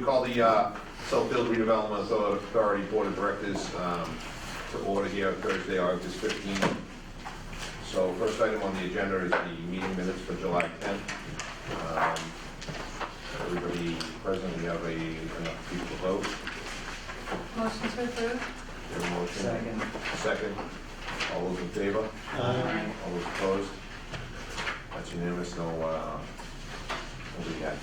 we call the Southfield Redevelopment Authority Board of Directors to order here Thursday, August 15th. So first item on the agenda is the meeting minutes for July 10th. Everybody present, we have enough people to vote. Motion to approve? We have a motion. Second. Second. All those in favor? Aye. All those opposed? That's unanimous, nobody had to.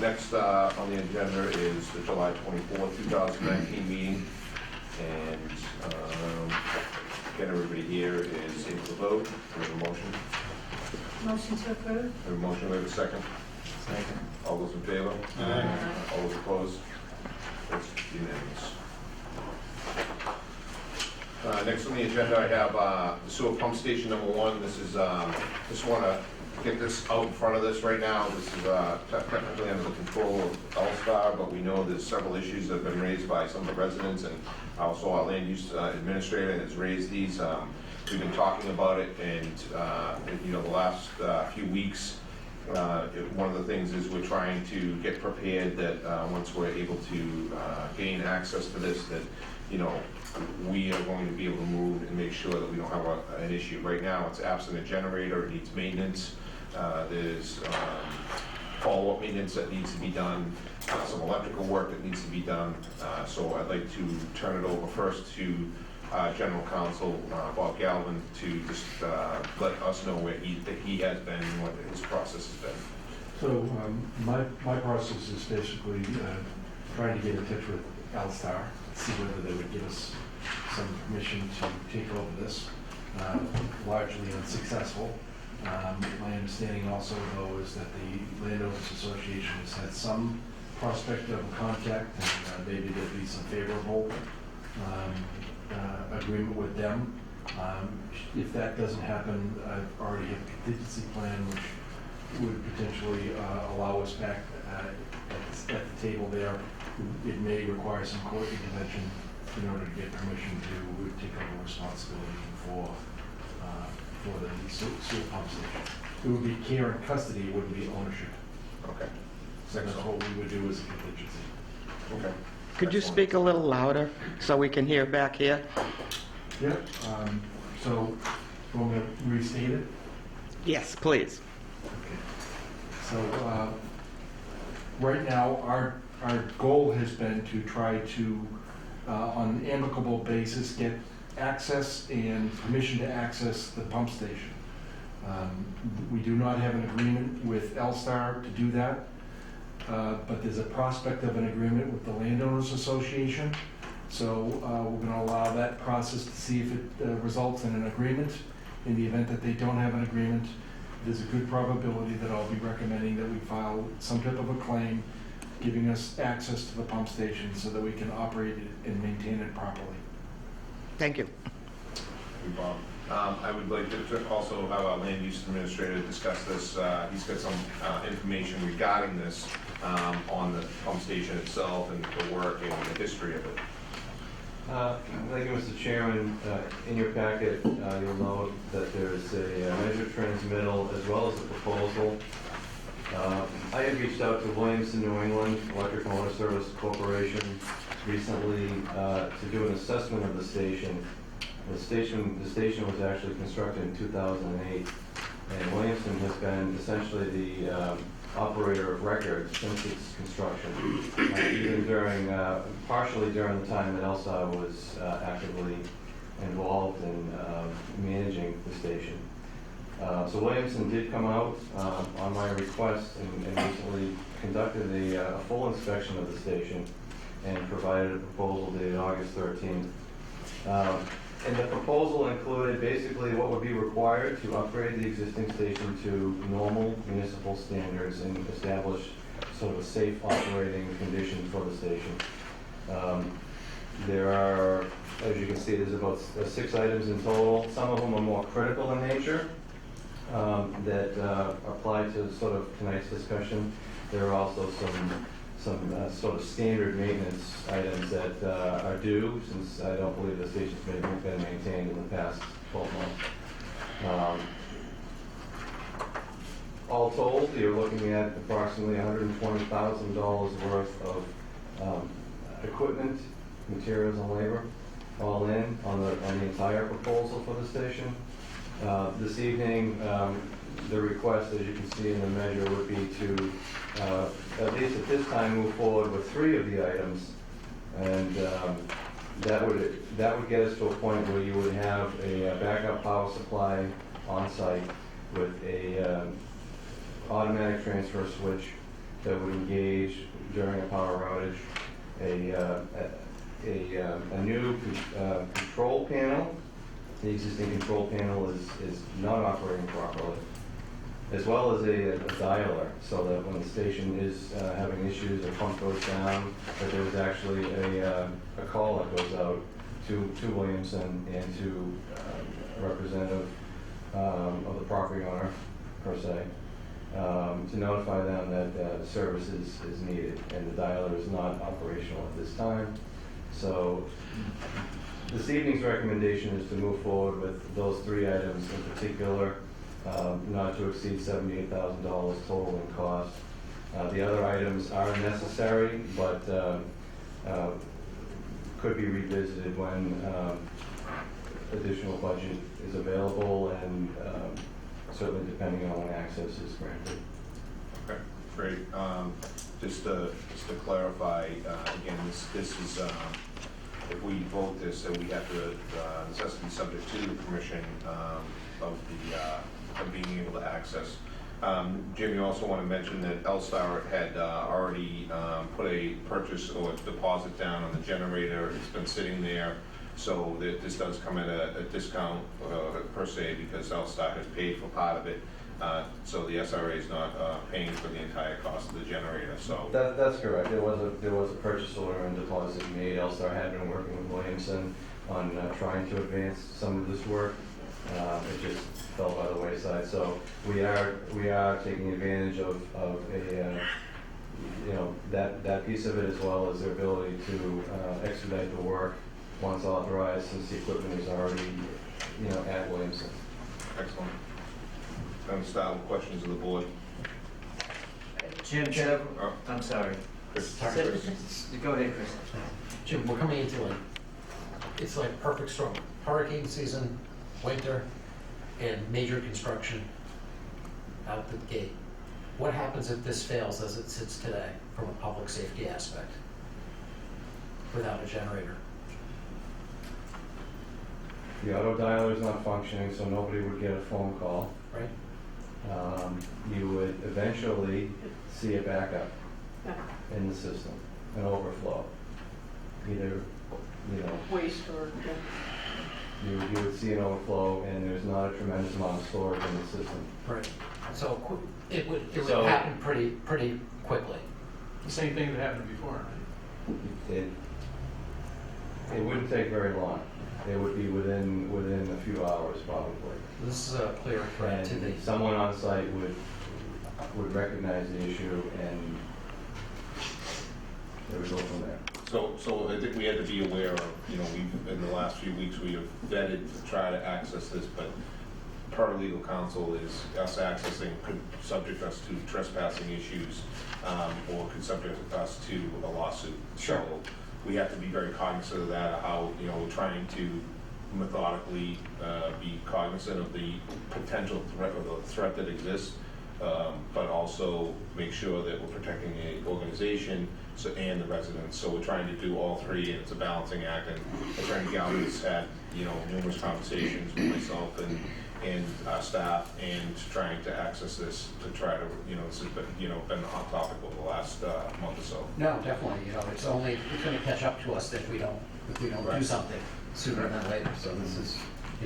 Next on the agenda is the July 24th, 2019 meeting. And again, everybody here is able to vote. We have a motion. Motion to approve? We have a motion, we have a second. Second. All those in favor? Aye. All those opposed? That's unanimous. Next on the agenda, I have the sewer pump station number 1. This is, just want to get this out in front of this right now. This is technically under the control of All-Star, but we know there's several issues that have been raised by some of the residents, and also our land use administrator has raised these. We've been talking about it, and the last few weeks, one of the things is we're trying to get prepared that once we're able to gain access to this, that we are going to be able to move and make sure that we don't have an issue. Right now, it's absent a generator, it needs maintenance. There's follow-up maintenance that needs to be done, some electrical work that needs to be done. So I'd like to turn it over first to General Counsel Bob Galvin to just let us know where he has been and what his process has been. So my process is basically trying to get in touch with All-Star, see whether they would give us some permission to take over this. Largely unsuccessful. My understanding also, though, is that the Landowners Association has had some prospect of contact, and maybe there'd be some favorable agreement with them. If that doesn't happen, I've already have a contingency plan which would potentially allow us back at the table there. It may require some court intervention in order to get permission to take over responsibility for the sewer pump station. It would be care and custody, it wouldn't be ownership. Okay. So that's what we would do as a contingency. Okay. Could you speak a little louder so we can hear back here? Yep. So, you want me to restate it? Yes, please. Okay. So, right now, our goal has been to try to, on an amicable basis, get access and permission to access the pump station. We do not have an agreement with L-Star to do that, but there's a prospect of an agreement with the Landowners Association. So we're going to allow that process to see if it results in an agreement. In the event that they don't have an agreement, there's a good probability that I'll be recommending that we file some type of a claim giving us access to the pump station so that we can operate it and maintain it properly. Thank you. Thank you, Bob. I would like to also have our land use administrator discuss this. He's got some information regarding this on the pump station itself and the work and the history of it. Thank you, Mr. Chairman. In your packet, you'll note that there's a measure transmittal as well as a proposal. I had reached out to Williamson New England Electric Motor Service Corporation recently to do an assessment of the station. The station was actually constructed in 2008, and Williamson has been essentially the operator of record since its construction, even during, partially during the time that ELSA was actively involved in managing the station. So Williamson did come out on my request and recently conducted a full inspection of the station and provided a proposal dated August 13th. And the proposal included basically what would be required to upgrade the existing station to normal municipal standards and establish sort of a safe operating condition for the station. There are, as you can see, there's about 6 items in total. Some of them are more critical in nature that apply to sort of tonight's discussion. There are also some sort of standard maintenance items that are due, since I don't believe the station's been maintained in the past 12 months. All told, you're looking at approximately $120,000 worth of equipment, materials, and labor, all in on the entire proposal for the station. This evening, the request, as you can see in the measure, would be to, at least at this time, move forward with 3 of the items. And that would get us to a point where you would have a backup power supply on site with a automatic transfer switch that would engage during a power outage, a new control panel. The existing control panel is not operating properly, as well as a dialer, so that when the station is having issues, a pump goes down, that there's actually a call that goes out to Williamson and to a representative of the property owner, per se, to notify them that service is needed, and the dialer is not operational at this time. So this evening's recommendation is to move forward with those 3 items in particular, not to exceed $78,000 total in cost. The other items are necessary, but could be revisited when additional budget is available, and certainly depending on when access is granted. Okay, great. Just to clarify, again, this is, if we vote this, then we have to, necessity subject to the permission of being able to access. Jim, you also want to mention that L-Star had already put a purchase or deposit down on the generator. It's been sitting there, so that this does come at a discount per se, because L-Star has paid for part of it. So the SRA is not paying for the entire cost of the generator, so. That's correct. There was a purchase order and deposit made. L-Star had been working with Williamson on trying to advance some of this work. It just fell by the wayside. So we are taking advantage of a that piece of it, as well as their ability to expedite the work once authorized, since the equipment is already at Williamson. Excellent. Style questions of the board. Jim, I'm sorry. Chris. Go ahead, Chris. Jim, we're coming into it's like perfect storm. Hurricane season, winter, and major construction out the gate. What happens if this fails as it sits today from a public safety aspect without a generator? The auto dialer is not functioning, so nobody would get a phone call. Right? You would eventually see a backup in the system, an overflow. Either, Waste or, you would see an overflow, and there's not a tremendous amount of storage in the system. Right. So it would So- happen pretty quickly. The same thing that happened before, right? It wouldn't take very long. It would be within a few hours, probably. This is a clear threat to the. And someone on site would recognize the issue, and they would go from there. So I think we had to be aware of, we've, in the last few weeks, we have vetted to try to access this, but part of legal counsel is us accessing could subject us to trespassing issues, or could subject us to a lawsuit. Sure. So we have to be very cognizant of that, how, we're trying to methodically be cognizant of the potential threat or the threat that exists, but also make sure that we're protecting the organization and the residents. So we're trying to do all 3, and it's a balancing act. And Attorney Galvin's had numerous conversations with myself and our staff, and trying to access this to try to this has been been a hot topic over the last month or so. No, definitely. It's going to catch up to us if we don't Right. do something sooner than later. So this is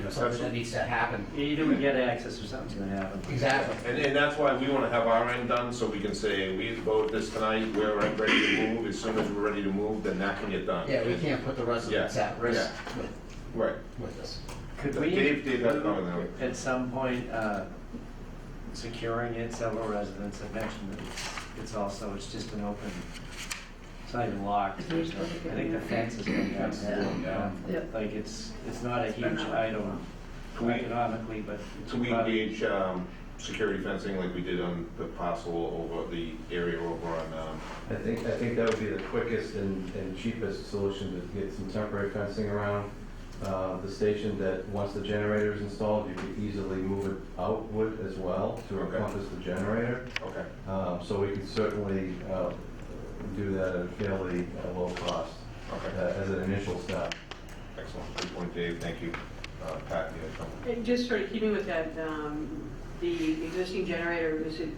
something that needs to happen. Either we get access or something's gonna happen. Exactly. And that's why we want to have our end done, so we can say, we vote this tonight, we're ready to move. As soon as we're ready to move, then that can get done. Yeah, we can't put the residents at risk Right. with this. Could we Dave had include comment on it. at some point, securing it? Several residents have mentioned that it's also, it's just an open, it's not even locked. I think the fence is going down. Yeah. Like it's not a huge item Can we- economically, but. So we engage security fencing like we did on the parcel over the area over on, I think that would be the quickest and cheapest solution to get some temporary fencing around the station, that once the generator is installed, you could easily move it outward as well to Okay. encompass the generator. okay, So we can certainly do that at a fairly low cost okay. as an initial step. Excellent, good point, Dave, thank you. Pat, you had something? And just sort of keeping with that, the existing generator, is it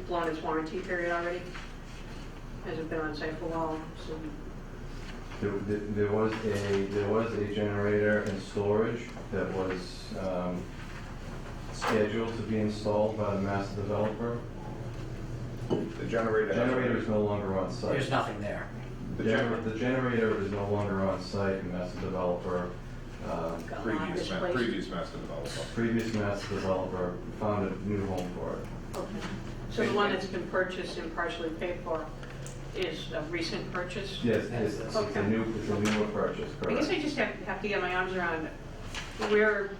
blown its warranty period already? Has it been on site for a while? So, There was a generator in storage that was scheduled to be installed by the master developer. The generator. The generator is no longer on site. There's nothing there. The generator is no longer on site, and master developer, got locked this place? Previous master developer. previous master developer found a new home for it. Okay. So the one that's been purchased and partially paid for is a recent purchase? Yes, it's a newer purchase, I guess correct. I just have to get my arms around it. We're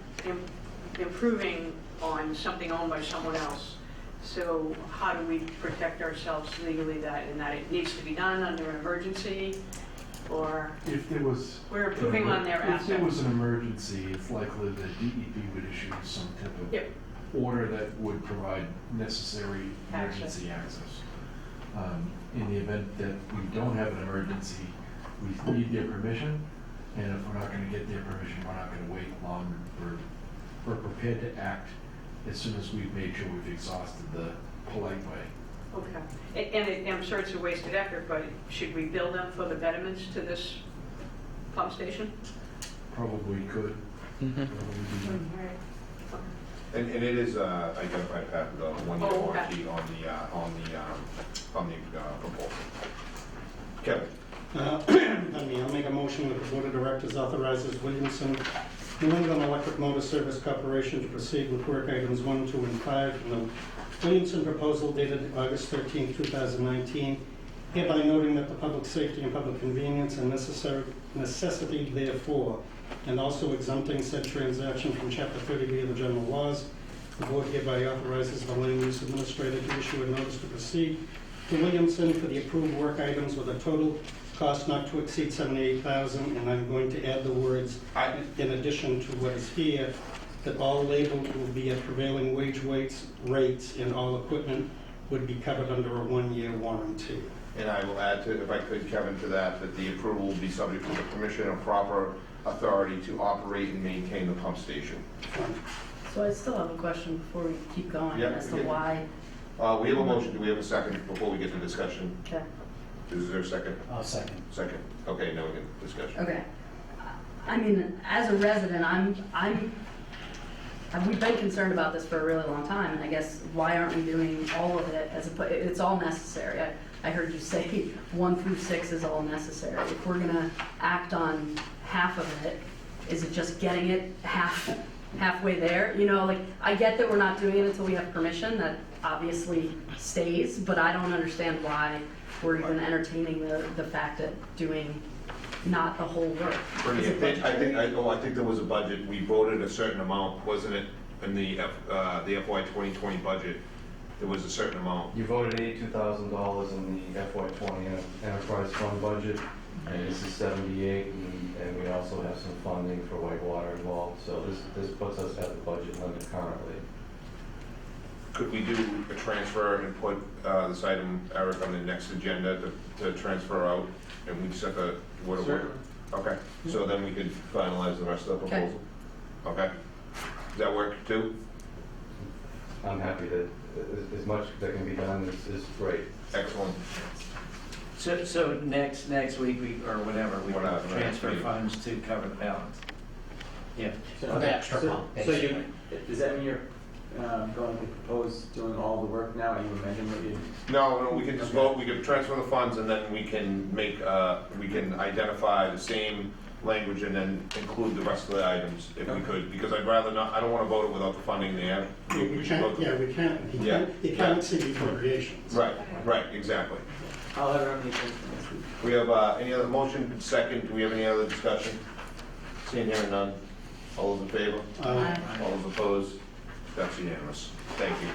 improving on something owned by someone else. So how do we protect ourselves legally that it needs to be done under an emergency? Or If there was. we're improving on their If there was assets? an emergency, it's likely that DEP would issue some type of Yep. order that would provide necessary Access. emergency access. In the event that we don't have an emergency, we need their permission, and if we're not gonna get their permission, we're not gonna wait long. We're prepared to act as soon as we've made sure we've exhausted the polite way. Okay. And I'm sure it's a wasted effort, but should we bill them for the betterments to this pump station? Probably could. Mhm. Probably do that. And it is identified, Pat, the one-year Oh, okay. warranty on the proposal. Kevin? Pardon me, I'll make a motion that the Board of Directors authorizes Williamson New England Electric Motor Service Corporation to proceed with work items 1, 2, and 5 in the Williamson proposal dated August 13, 2019, hereby noting that the public safety and public convenience and necessity therefore, and also exempting said transaction from Chapter 30B of the general laws. The board hereby authorizes the land use administrator to issue a notice to proceed to Williamson for the approved work items with a total cost not to exceed $78,000, and I'm going to add the words, in addition to what is here, that all labor will be at prevailing wage rates, and all equipment would be covered under a 1-year warranty. And I will add to, if I could, Kevin, to that the approval will be subject to the permission and proper authority to operate and maintain the pump station. So I still have a question before we keep going Yeah, as to yeah. why. We have a motion, do we have a second before we get to discussion? Okay. Is there a second? Second. Second. Okay, now we get discussion. Okay. I mean, as a resident, we've been concerned about this for a really long time, and I guess why aren't we doing all of it it's all necessary. I heard you say 1 through 6 is all necessary. If we're gonna act on half of it, is it just getting it halfway there? You know, like, I get that we're not doing it until we have permission, that obviously stays, but I don't understand why we're even entertaining the fact that doing not the whole work. Bernie, Is it I budgetary? think there was a budget, we voted a certain amount, wasn't it, in the FY 2020 budget? There was a certain amount. You voted $82,000 in the FY '20 enterprise fund budget, and this is 78, and we also have some funding for whitewater involved, so this puts us at the budget limit currently. Could we do a transfer and put this item, Eric, on the next agenda to transfer out? And we set the, what? Certainly. Okay, so then we could finalize the rest of the proposal? Okay. Does that work too? I'm happy that as much that can be done is great. Excellent. So next week, or whatever, we Whatever, can transfer next week. funds to cover the balance. Yeah. For the extra pump, So you, basically. does that mean you're going to propose doing all the work now? Are you amending what you? No, we can just vote, we can transfer the funds and then we can make, we can identify the same language and then include the rest of the items if we could, because I'd rather not, I don't want to vote it without the funding there. We should vote can't, the- we can't. Yeah. You can't exceed appropriations. Right, exactly. I'll have it on the agenda for next week. We have any other motion, second, do we have any other discussion? Seeing here and none, all those in favor? All those opposed? That's unanimous. Thank you.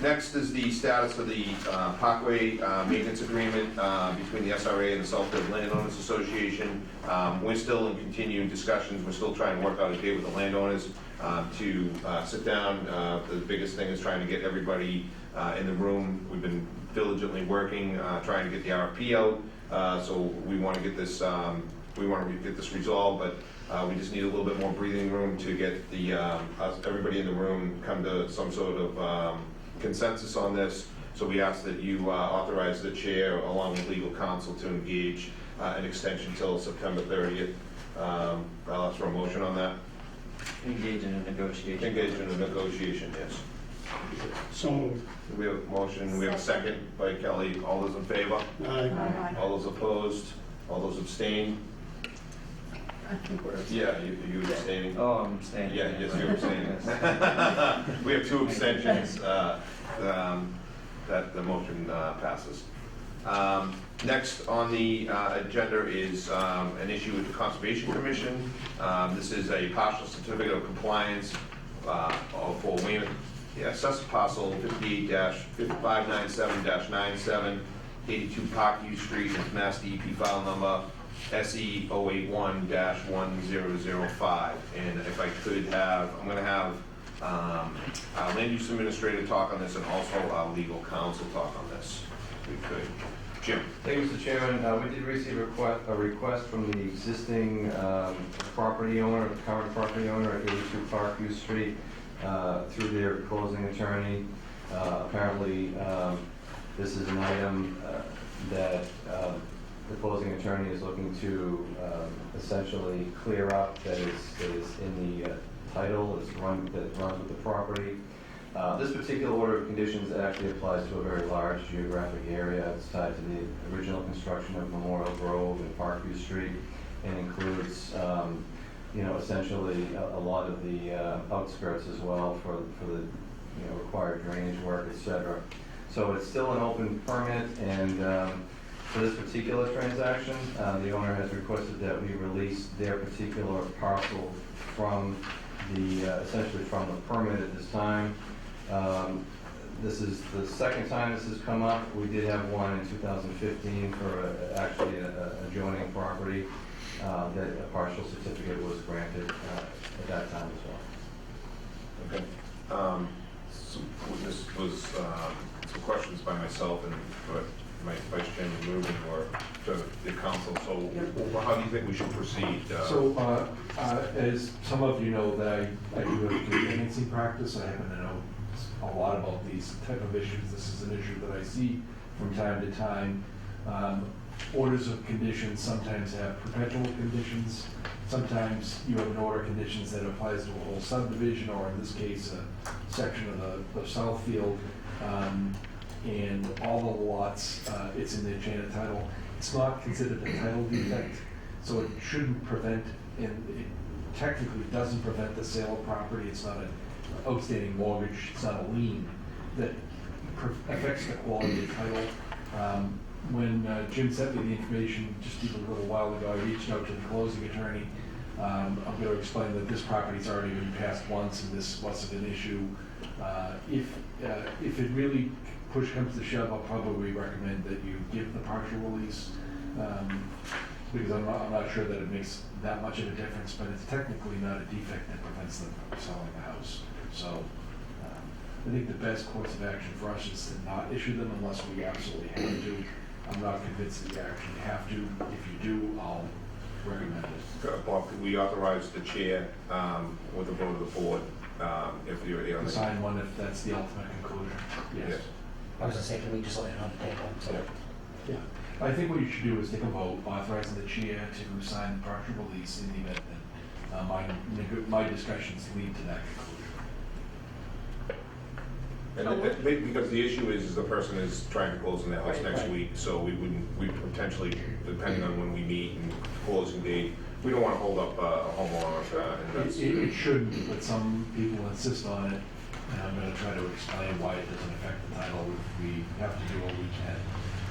Next is the status of the Parkway maintenance agreement between the SRA and the Southfield Landowners Association. We're still in continued discussions. We're still trying to work out a date with the landowners to sit down. The biggest thing is trying to get everybody in the room. We've been diligently working, trying to get the RFP out. So we want to get this resolved, but we just need a little bit more breathing room to get everybody in the room come to some sort of consensus on this. So we ask that you authorize the chair along with legal counsel to engage an extension till September 30th. I'll ask for a motion on that. Engage in a negotiation. Engage in a negotiation, yes. So moved. We have a motion, we have a second by Kelly. All those in favor? Aye. All those opposed? All those abstained? I think we're. Yeah, you abstaining? Oh, I'm staying. Yeah, yes, you're abstaining. We have 2 abstentions, that the motion passes. Next on the agenda is an issue with the Conservation Commission. This is a partial certificate of compliance for Weymouth, assessor parcel 58-597-97, 82 Parkview Street, Mass DEP file number SE 081-1005. And if I could have, I'm going to have our land use administrator talk on this and also our legal counsel talk on this. If we could. Jim. Thank you, Mr. Chairman. We did receive a request from the existing property owner, the current property owner at 82 Parkview Street, through their closing attorney. Apparently, this is an item that the closing attorney is looking to essentially clear up that is in the title that runs with the property. This particular order of conditions actually applies to a very large geographic area. It's tied to the original construction of Memorial Grove and Parkview Street, and includes, essentially a lot of the outskirts as well for the required drainage work, etc. So it's still an open permit, and for this particular transaction, the owner has requested that we release their particular parcel from essentially from the permit at this time. This is the second time this has come up. We did have one in 2015 for actually an adjoining property that a partial certificate was granted at that time as well. Okay. So this was some questions by myself and my Vice Chairman Rubin or to the council. So how do you think we should proceed? So, as some of you know, that I do a financing practice. I happen to know a lot about these type of issues. This is an issue that I see from time to time. Orders of conditions sometimes have perpetual conditions. Sometimes you have an order of conditions that applies to a whole subdivision, or in this case, a section of the Southfield. And all the lots, it's in the chain of title. It's not considered a title defect, so it shouldn't prevent, and it technically doesn't prevent the sale of property. It's not an outstanding mortgage, it's not a lien that affects the quality of title. When Jim sent me the information just even a little while ago, I reached out to the closing attorney. I'm going to explain that this property's already been passed once and this wasn't an issue. If it really push comes to shove, I'll probably recommend that you give the partial release, because I'm not sure that it makes that much of a difference, but it's technically not a defect that prevents them from selling the house. So I think the best course of action for us is to not issue them unless we absolutely have to. I'm not convinced that you actually have to. If you do, I'll recommend it. Bob, could we authorize the chair with the vote of the board if you're To sign one if that's the ultimate conclusion. Yes. I was gonna say, can we just lay it on the table? So, Yeah. I think what you should do is take a vote authorizing the chair to sign the partial release in the event that my discussions lead to that conclusion. And because the issue is the person is trying to close in the house next week, so we potentially, depending on when we meet and closing date, we don't want to hold up a homeowner. It shouldn't, but some people insist on it, and I'm going to try to explain why it doesn't affect the title. We have to do what we can.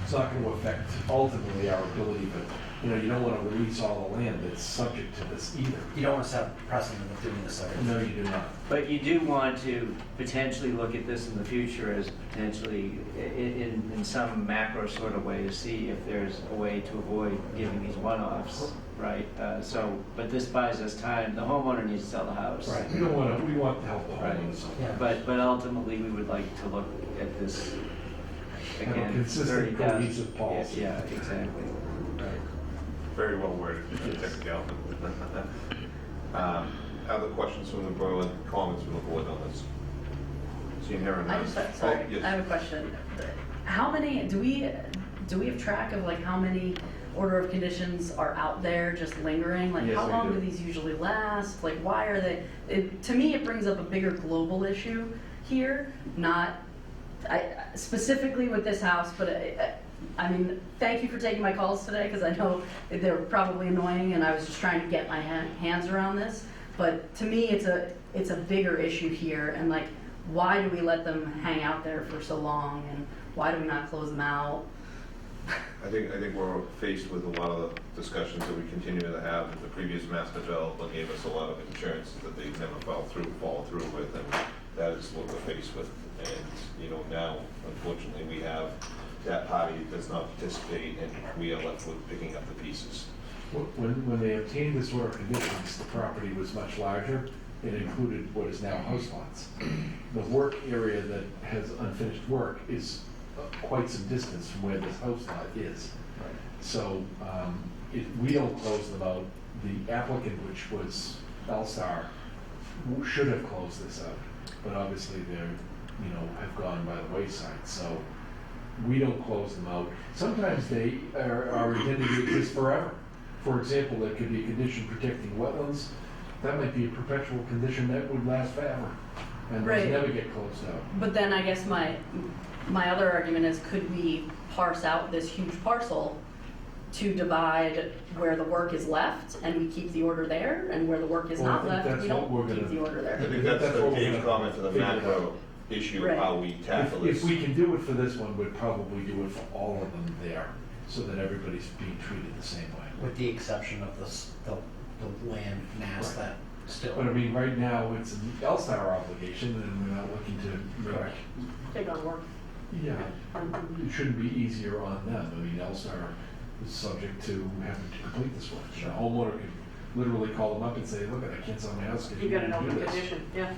It's not going to affect ultimately our ability to you don't want to release all the land that's subject to this either. You don't want to set precedent of doing this every. No, you do not. But you do want to potentially look at this in the future as potentially in some macro sort of way to see if there's a way to avoid giving these one-offs, right? But this buys us time. The homeowner needs to sell the house. Right. We don't want to, we want to help the Right. homeowners. Yeah. But ultimately, we would like to look at this Have a again. consistent, 30,000. cohesive policy. Yeah, exactly. Right. Very well worded, technical. Other questions from the board, comments from the board on this? Seeing here and I now. just, sorry, Oh, yes. I have a question. How many, do we have track of like how many order of conditions are out there just lingering? Like Yes, how we long do. do these usually last? Like why are they, to me, it brings up a bigger global issue here, not, specifically with this house, but I mean, thank you for taking my calls today, because I know they were probably annoying, and I was just trying to get my hands around this. But to me, it's a bigger issue here, and like, why do we let them hang out there for so long, and why do we not close them out? I think we're faced with a lot of the discussions that we continue to have. The previous master developer gave us a lot of insurances that they never follow through with, and that is what we're faced with. And, now, unfortunately, we have that party does not participate, and we are left with picking up the pieces. When they obtained this order of conditions, the property was much larger. It included what is now house lots. The work area that has unfinished work is quite some distance from where this house lot is. So if we don't close them out, the applicant, which was Bellstar, should have closed this out. But obviously they're, have gone by the wayside. So we don't close them out. Sometimes they are intended to exist forever. For example, there could be a condition protecting wetlands. That might be a perpetual condition that would last forever and Right. never get closed out. But then I guess my other argument is, could we parse out this huge parcel to divide where the work is left, and we keep the order there, and where the work is Well, I not think left, that's we what we're don't keep gonna- the order I there? think that's the what we're Dave's gonna comment to the figure out. macro issue of how we tackle If this. we can do it for this one, we'd probably do it for all of them there, so that everybody's being treated the same way. With the exception of the land mass that still. But I mean, right now, it's an L-Star obligation, and we're not looking to make, Correct. Take on work. yeah, it shouldn't be easier on them. I mean, L-Star is subject to having to complete this work. The homeowner could literally call them up and say, look, I can't sell my house because You you got an didn't do open this. condition, yeah.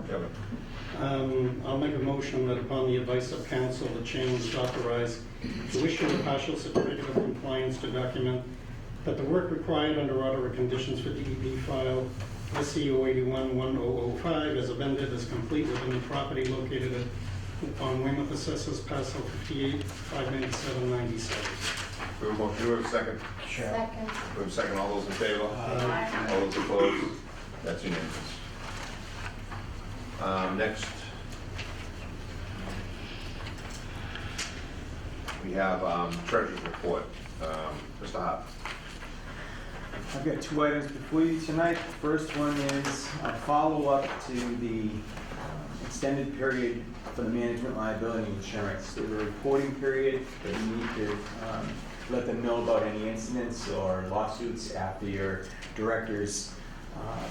Kevin? I'll make a motion that upon the advice of counsel, the chairman is authorized to issue a partial certificate of compliance to document that the work required under order of conditions for DEP file SCO 81-1005 as amended is complete within the property located on Weymouth Assessors Parcel 58, 59797. We have a motion, do we have a second? Sure. We have a second, all those in favor? Aye. All those opposed? That's unanimous. Next, we have treasurer's report. Mr. Hart. I've got two items before you tonight. The first one is a follow-up to the extended period for the management liability insurance. There's a reporting period that you need to let them know about any incidents or lawsuits after your director's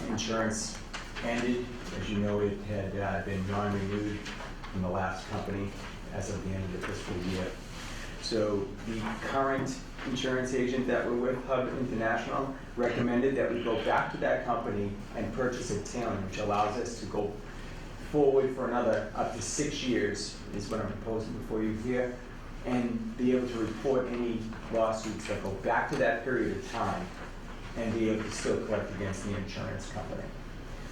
insurance ended. As you know, it had been non-renewed from the last company as of the end of the fiscal year. So the current insurance agent that we're with, Hub International, recommended that we go back to that company and purchase a TALN, which allows us to go forward for another up to 6 years, is what I'm proposing before you here, and be able to report any lawsuits that go back to that period of time and be able to still collect against the insurance company.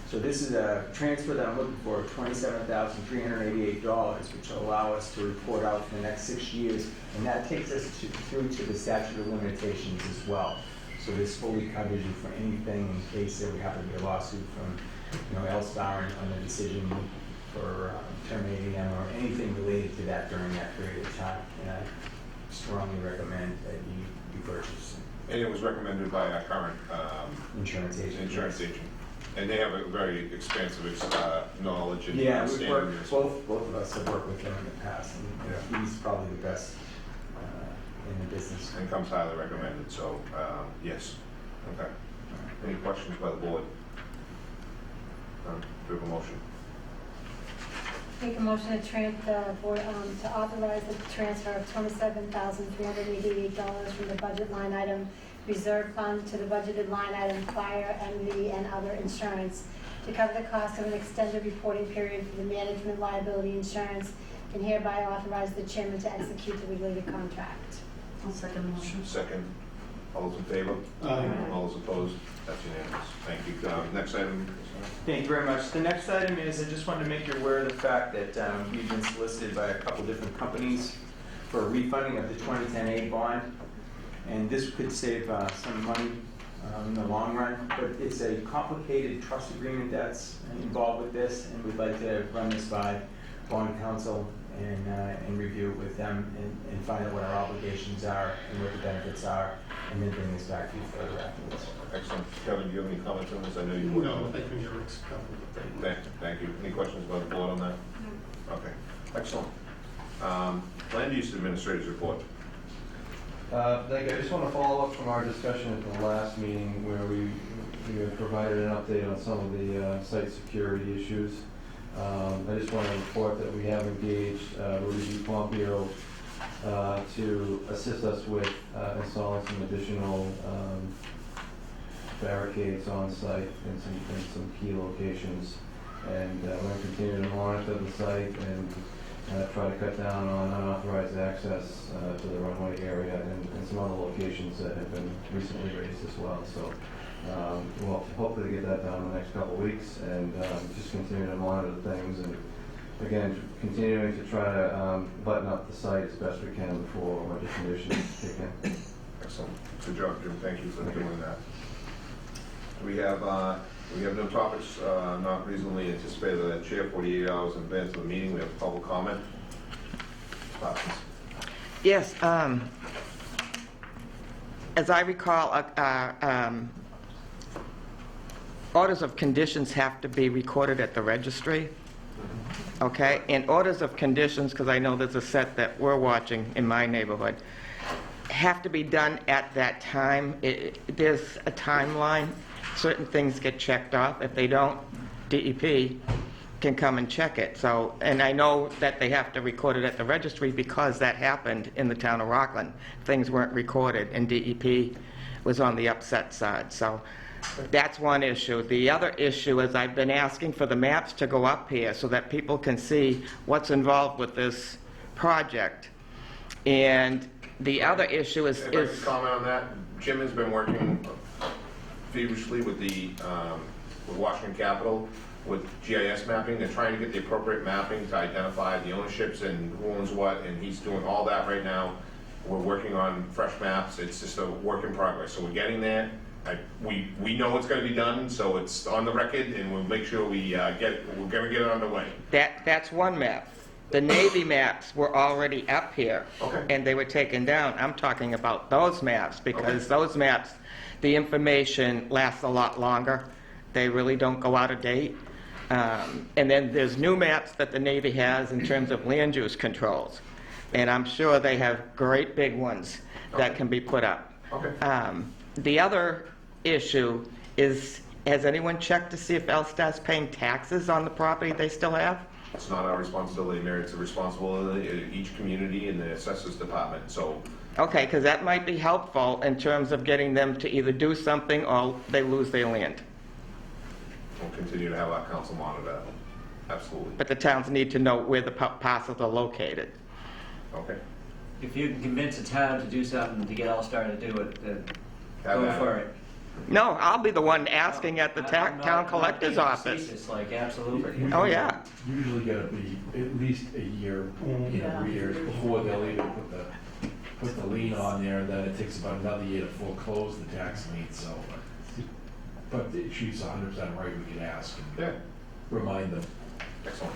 So this is a transfer that I'm looking for of $27,388, which will allow us to report out for the next 6 years, and that takes us through to the statute of limitations as well. So this fully covers you for anything in case there would happen to be a lawsuit from, L-Star on the decision for terminating them or anything related to that during that period of time. And I strongly recommend that you purchase And it was recommended by our current insurance agent. insurance agent. And they have a very expansive knowledge and Yeah, we've understanding. worked, both of us have worked with him in the past, and he's probably the best in the business. And comes highly recommended, so, yes. Okay. Any questions by the board? Do we have a motion? Make a motion to authorize the transfer of $27,388 from the budget line item reserve fund to the budgeted line item fire, MV, and other insurance to cover the cost of an extended reporting period for the management liability insurance, and hereby authorize the chairman to execute the related contract. I'll second the motion. Second. All those in favor? Aye. All those opposed? That's unanimous. Thank you. Next item. Thank you very much. The next item is, I just wanted to make you aware of the fact that we've been solicited by a couple different companies for a refunding of the 2010A bond. And this could save some money in the long run, but it's a complicated trust agreement that's involved with this, and we'd like to run this by bond counsel and review it with them and find out what our obligations are and what the benefits are, and then bring this back to you further afterwards. Excellent. Kevin, do you have any comments on this? I know you would. No, I think you're covered. Thank you. Any questions about the board on that? No. Okay. Excellent. Land use administrators report. Thank you. I just want to follow up from our discussion at the last meeting where we had provided an update on some of the site security issues. I just want to report that we have engaged Luigi Pompeo to assist us with installing some additional barricades on site in some key locations. And we're going to continue to monitor the site and try to cut down on unauthorized access to the runway area and some other locations that have been recently raised as well. So we'll hopefully get that done in the next couple of weeks, and just continue to monitor things, and again, continuing to try to button up the site as best we can before winter conditions kick in. Excellent. Good job, Jim. Thank you for doing that. We have no topics not reasonably anticipated by the chair 48 hours in advance of the meeting. We have public comment. Questions? Yes, as I recall, orders of conditions have to be recorded at the registry. Okay, and orders of conditions, because I know there's a set that we're watching in my neighborhood, have to be done at that time. There's a timeline. Certain things get checked off. If they don't, DEP can come and check it. So, and I know that they have to record it at the registry because that happened in the town of Rockland. Things weren't recorded, and DEP was on the upset side. So that's one issue. The other issue is I've been asking for the maps to go up here so that people can see what's involved with this project. And the other issue is... If I could comment on that, Jim has been working feverishly with the with Washington Capital with GIS mapping. They're trying to get the appropriate mapping to identify the ownerships and who owns what, and he's doing all that right now. We're working on fresh maps. It's just a work in progress. So we're getting there. We know it's going to be done, so it's on the record, and we'll make sure we're going to get it underway. That's one map. The Navy maps were already up here, Okay. and they were taken down. I'm talking about those maps, because those maps, the information lasts a lot longer. They really don't go out of date. And then there's new maps that the Navy has in terms of land use controls. And I'm sure they have great big ones that can be put up. Okay. The other issue is, has anyone checked to see if Elstar's paying taxes on the property they still have? It's not our responsibility, Mayor. It's the responsibility of each community and the assessors department. So Okay, because that might be helpful in terms of getting them to either do something or they lose their land. we'll continue to have our council monitor that. Absolutely. But the towns need to know where the parcels are located. Okay. If you can convince a town to do something to get All-Star to do it, then Have go at for it. it. No, I'll be the one asking at the I'm not- town collector's I'm not being office. facetious, like, absolutely. Oh, yeah. Usually gotta be at least a year in arrears before they'll even put the lien on there, then it takes about another year to foreclose the tax lien, so. But she's 100% right, we can ask and Yeah. remind them. Excellent.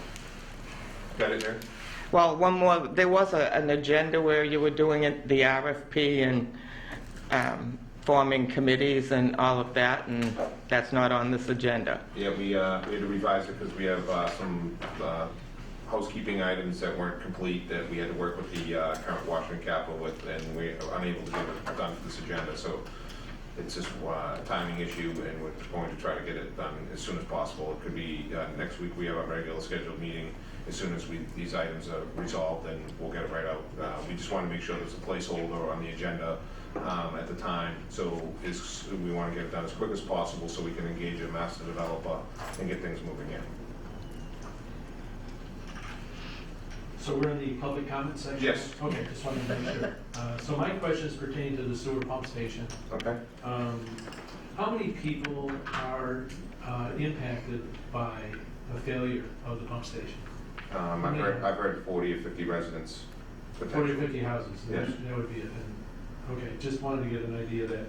Got it, Mayor? Well, one more, there was an agenda where you were doing the RFP and forming committees and all of that, and that's not on this agenda. Yeah, we had to revise it because we have some housekeeping items that weren't complete that we had to work with the current Washington Capital with, and we are unable to get it done for this agenda. So it's just a timing issue, and we're going to try to get it done as soon as possible. It could be next week. We have a regular scheduled meeting. As soon as these items are resolved, then we'll get it right out. We just want to make sure there's a placeholder on the agenda at the time. So we want to get it done as quick as possible so we can engage a master developer and get things moving in. So we're in the public comment section? Yes. Okay, just wanted to make sure. So my questions pertain to the sewer pump station. Okay. How many people are impacted by a failure of the pump station? I've heard 40 or 50 residents. 40 or 50 houses? Yes. That would be it. Okay, just wanted to get an idea of that.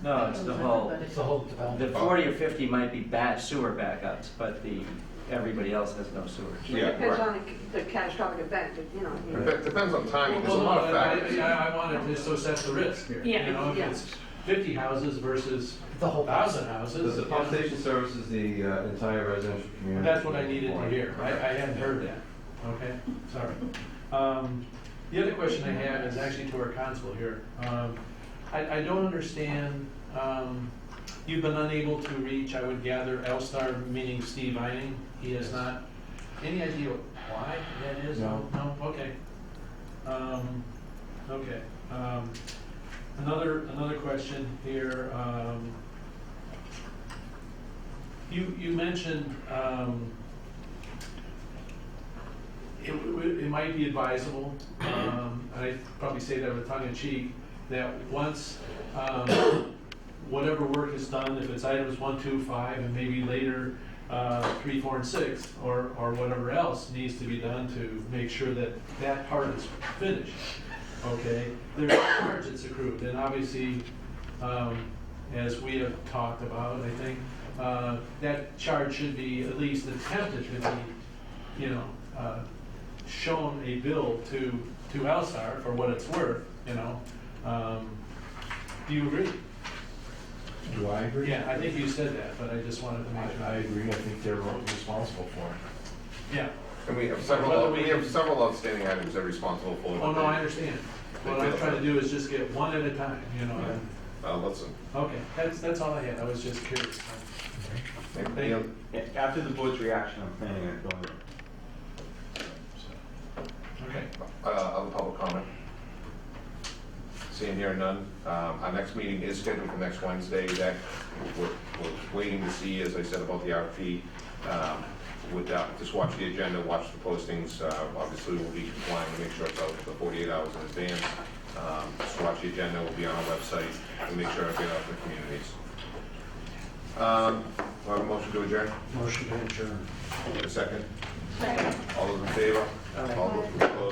No, it's the whole, It's the whole development. the 40 or 50 might be sewer backups, but everybody else has no sewers. Yeah, It depends right. on the catastrophic event, you know. It depends on timing. There's a Well, lot of no, factors. I wanted to just assess the risk here. Yeah, You know, if yeah. it's 50 houses versus The whole 1,000 houses. The pump station services the entire residential community. That's what I needed to hear. I hadn't heard that. Okay, sorry. The other question I have is actually to our constable here. I don't understand, you've been unable to reach, I would gather, L-Star, meaning Steve Vining. He has not. Any idea why that is? No. No? Okay. Okay. Another question here. You mentioned it might be advisable, and I probably say that with tongue in cheek, that once whatever work is done, if it's items 1, 2, 5, and maybe later 3, 4, and 6, or whatever else needs to be done to make sure that that part is finished. Okay, there's a charge that's accrued, and obviously, as we have talked about, I think that charge should be at least attempted to be, you know, shown a bill to L-Star for what it's worth. You know, do you agree? Do I agree? Yeah, I think you said that, but I just wanted to make sure. I agree. I think they're responsible for it. Yeah. And we have several outstanding items they're responsible for. Oh, no, I understand. What I'm trying to do is just get one at a time, you know. Listen. Okay, that's all I had. I was just curious. Anything else? After the board's reaction, I'm planning on going. Okay. Other public comment? Seeing here none. Our next meeting is scheduled for next Wednesday. That we're waiting to see, as I said, about the RFP. Just watch the agenda, watch the postings. Obviously, we'll be complying to make sure it's out for 48 hours in advance. Just watch the agenda. We'll be on our website and make sure I get out to the communities. We'll have a motion to adjourn. Motion to adjourn. A second. Second. All those in favor? All those opposed?